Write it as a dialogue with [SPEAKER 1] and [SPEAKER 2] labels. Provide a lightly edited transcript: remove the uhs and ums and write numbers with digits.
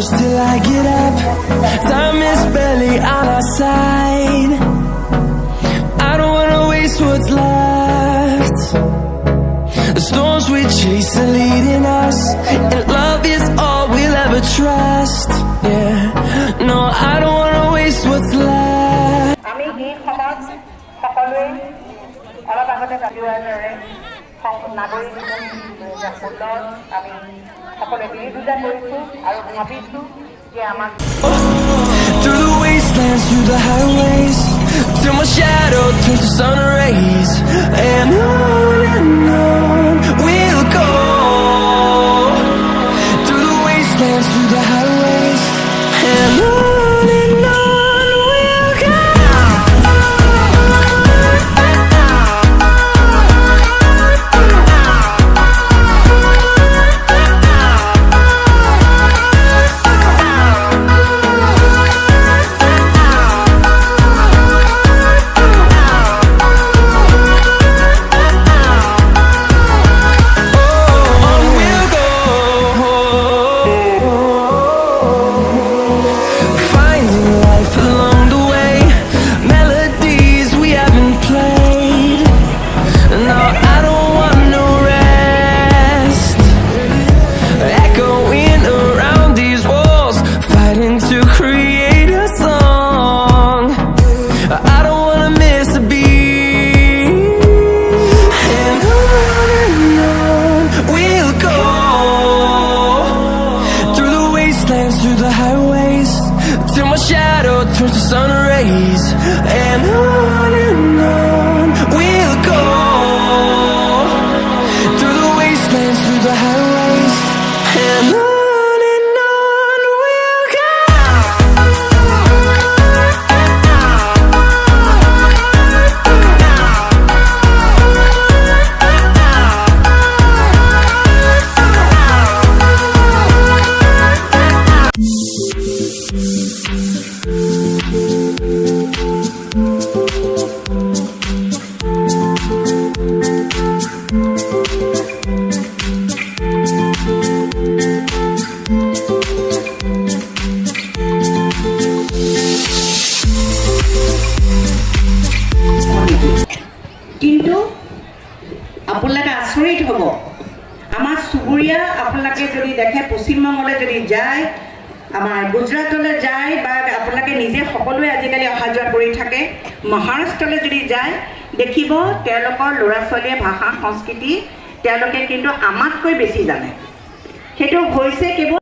[SPEAKER 1] close till I get up. Time is barely on our side. I don't wanna waste what's left. The storms we chase are leading us, and love is all we'll ever trust. Yeah, no, I don't wanna waste what's left.
[SPEAKER 2] আমি এই সমাজ সকলোৱে অলপ আগতে ৰাতিপুৱাৰ দৰে নাগৰিক সুন্দৰ আমি সকলোৱে বিৰোধিতা কৰিছোঁ আৰু ভাবিছোঁ যে আমাক
[SPEAKER 1] Through the wastelands, through the highways, till my shadow turns to sun rays, and on we'll go. Through the wastelands, through the highways, and on we'll go. Through the highways, till my shadow turns to sun rays, and on we'll go. Through the wastelands, through the highways, and on we'll go.
[SPEAKER 2] কিন্তু আপোনালোকে আচৰিত হ'ব, আমাৰ চুবুৰীয়া আপোনালোকে যদি দেখে পশ্চিমবংগলৈ যদি যায়, আমাৰ গুজৰাটলৈ যায়, বা আপোনালোকে নিজে সকলোৱে আজিকালি অহা যোৱা কৰি থাকে, মহাৰাষ্ট্ৰলৈ যদি যায় দেখিব তেওঁলোকৰ ল'ৰা ছোৱালীয়ে ভাষা সংস্কৃতি তেওঁলোকে কিন্তু আমাতকৈ বেছি জানে। সেইটো হৈছে কেৱল